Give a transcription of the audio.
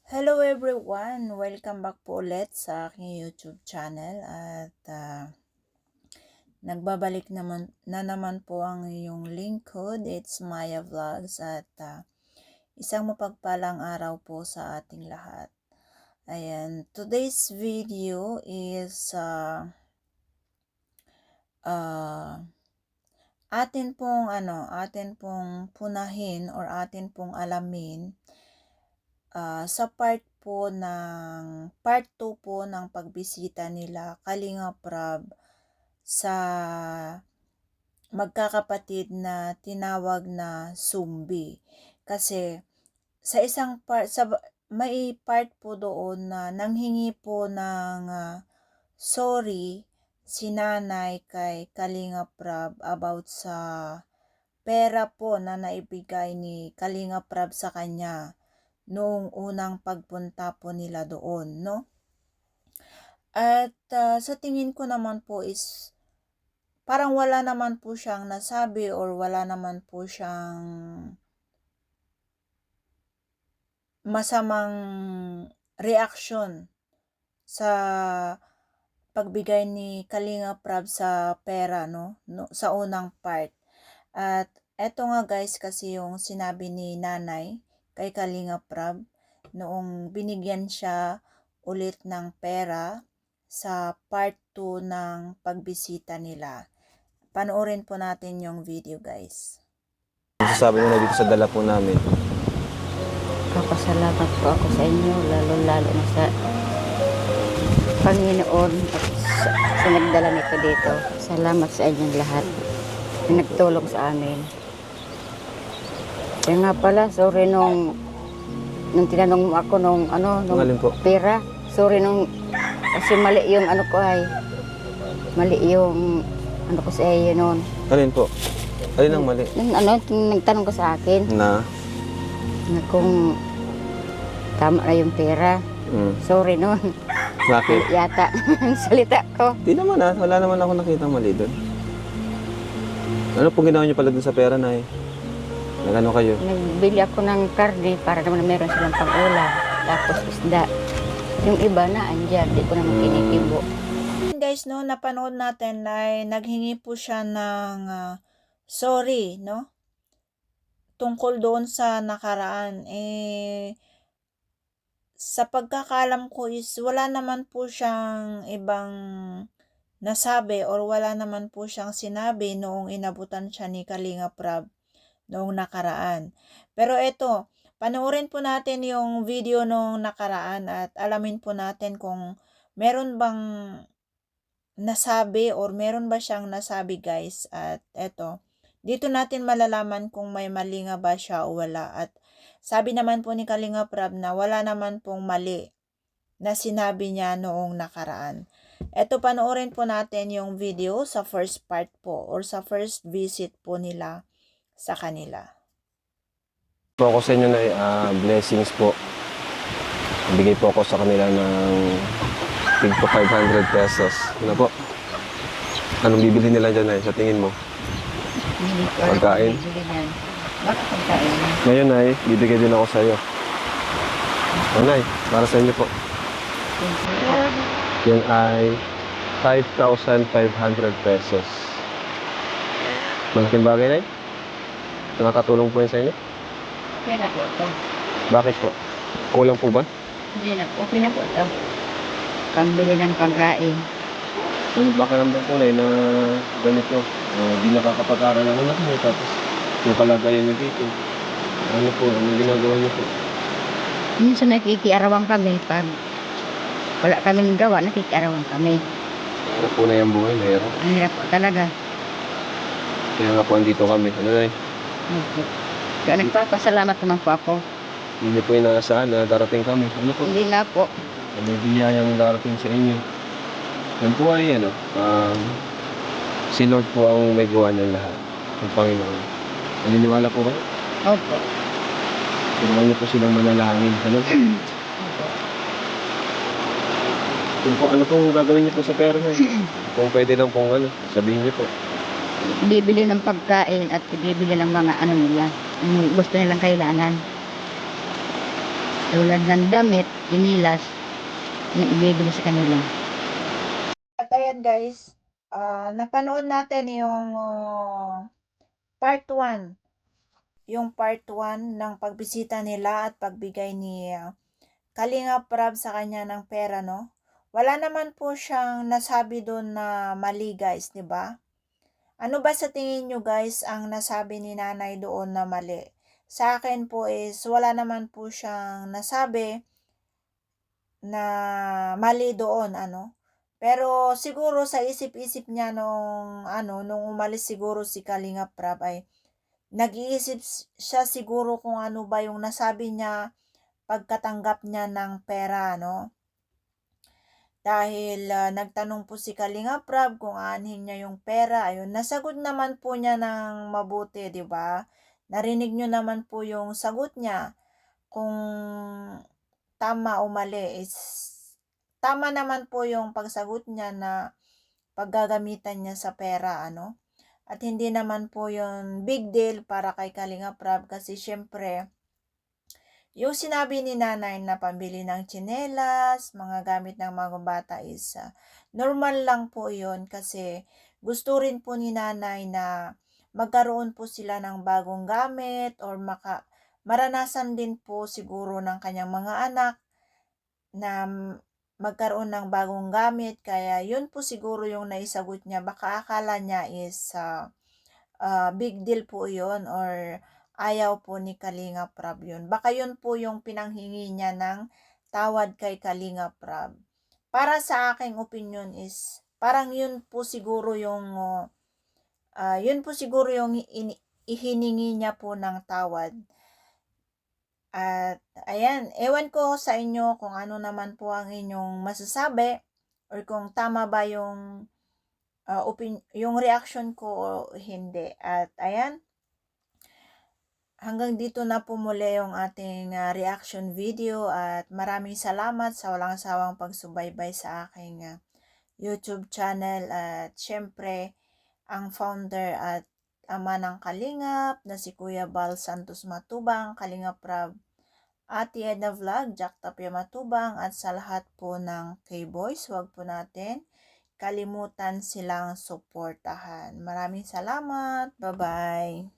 Hello everyone! Welcome back po ulit sa aking YouTube channel at nagbabalik naman po ang iyong lingkod. It's Maya Vlogs at isang mapagpalang araw po sa ating lahat. Ayan, today's video is atin pong punahin or atin pong alamin sa part 2 po ng pagbisita nila Kalinga Prab sa magkakapatid na tinawag na Sumbi. Kasi sa isang part, may part po doon na nanghingi po ng sorry si nanay kay Kalinga Prab about sa pera po na naibigay ni Kalinga Prab sa kanya noong unang pagpunta po nila doon, no? At sa tingin ko naman po is parang wala naman po siyang nasabi or wala naman po siyang masamang reaksyon sa pagbigay ni Kalinga Prab sa pera, no? Sa unang part. At eto nga guys kasi yung sinabi ni nanay kay Kalinga Prab noong binigyan siya ulit ng pera sa part 2 ng pagbisita nila. Panoorin po natin yung video guys. Sasabi mo na dito sa dala po namin. Papasalamat po ako sa inyo, lalo-lalo na sa Panginoon at sa nagdala nito dito. Salamat sa inyong lahat na nagtulong sa amin. Kaya nga pala, sorry nung tinanong mo ako nung Alin po? pera. Sorry kasi mali yung mali yung ko sa iyo noon. Alin po? Alin ang mali? Nagtanong ko sa akin Na kung tama na yung pera. Sorry noon. bakit? Yata ang salita ko. Di naman wala naman ako nakita mali doon. Ano pong ginawa niyo pala dun sa pera na Nagano kayo? Nagbili ako ng karne para naman meron silang pang-ulam. Tapos isda. Yung iba na andyan, di ko naman kinikibo. Guys, no, napanood natin ay naghingi po siya ng sorry, no? Tungkol doon sa nakaraan. Sa pagkakaalam ko is wala naman po siyang ibang nasabi or wala naman po siyang sinabi noong inabutan siya ni Kalinga Prab noong nakaraan. Pero eto, panoorin po natin yung video noong nakaraan at alamin po natin kung meron bang nasabi or meron ba siyang nasabi guys. At eto, dito natin malalaman kung may mali nga ba siya o wala. At sabi naman po ni Kalinga Prab na wala naman pong mali na sinabi niya noong nakaraan. Eto, panoorin po natin yung video sa first part po or sa first visit po nila sa kanila. Po ako sa inyo na blessings po. Bigay po ako sa kanila ng tig po 500 pesos. Ano po? Anong bibili nila dyan sa tingin mo? Pagkain? Bakit pagkain? Ngayon bibigay din ako sa iyo. Nay, para sa inyo po. Yan ay 5,500 pesos. Malaking bagay, Nay? Nakakatulong po yun sa inyo? Okay na po ito. Bakit po? Kulang po ba? Hindi na po. Okay na po ito. Pambili ng pagkain. Baka naman po na ganito. Di nakakapag-aral ng anak niyo tapos yung kalagayan niyo dito. Ano po, ano ginagawa niyo po? Minsan nakikiarawan kami pag wala kaming gawa, nakikiarawan kami. Ano po na yung buhay, mayroon. Ang hirap po talaga. Kaya nga po andito kami. Ano na Okay. Kaya nagpapasalamat naman po ako. Hindi po inaasahan na darating kami. Ano po? Hindi nga po. May biyayang darating sa inyo. Yan po ay si Lord po ang may gawa ng lahat. Ang Panginoon. Naniniwala po kayo? Opo. Tulungan niyo po silang manalangin. Ano po? Opo. Ano pong gagawin niyo po sa pera na Kung pwede lang pong sabihin niyo po. Bibili ng pagkain at bibili ng mga nila. Gusto nilang kailangan. tulad ng damit, inilas, ibibili sa kanila. At ayan guys, napanood natin yung part 1. Yung part 1 ng pagbisita nila at pagbigay ni Kalingap Prab sa kanya ng pera, no? Wala naman po siyang nasabi doon na mali guys, di ba? Ano ba sa tingin nyo guys ang nasabi ni nanay doon na mali? Sa akin po is wala naman po siyang nasabi na mali doon, ano? Pero siguro sa isip-isip niya nung umalis siguro si Kalingap Prab ay nag-iisip siya siguro kung ano ba yung nasabi niya pagkatanggap niya ng pera, no? Dahil nagtanong po si Kalingap Prab kung aanhin niya yung pera, ayun, nasagot naman po niya ng mabuti, di ba? Narinig niyo naman po yung sagot niya. Kung tama o mali is tama naman po yung pagsagot niya na paggagamitan niya sa pera, ano? At hindi naman po yun big deal para kay Kalingap Prab kasi syempre, yung sinabi ni nanay na pambili ng tsinelas, mga gamit ng mga bata is normal lang po yun kasi gusto rin po ni nanay na magkaroon po sila ng bagong gamit or maranasan din po siguro ng kanyang mga anak na magkaroon ng bagong gamit. Kaya yun po siguro yung naisagot niya. Baka akala niya is big deal po yun or ayaw po ni Kalingap Prab yun. Baka yun po yung pinanghingi niya ng tawad kay Kalingap Prab. Para sa aking opinion is parang yun po siguro yung ihiningi niya po ng tawad. At ayan, ewan ko sa inyo kung ano naman po ang inyong masasabi or kung tama ba yung yung reaction ko o hindi. At ayan, hanggang dito na po muli yung ating reaction video at maraming salamat sa walang sawang pagsubaybay sa aking YouTube channel at syempre ang founder at ama ng Kalingap na si Kuya Bal Santos Matubang, Kalingap Prab, Ate Edna Vlog, Jack Tapia Matubang at sa lahat po ng K-Boys, huwag po natin kalimutan silang suportahan. Maraming salamat. Bye-bye.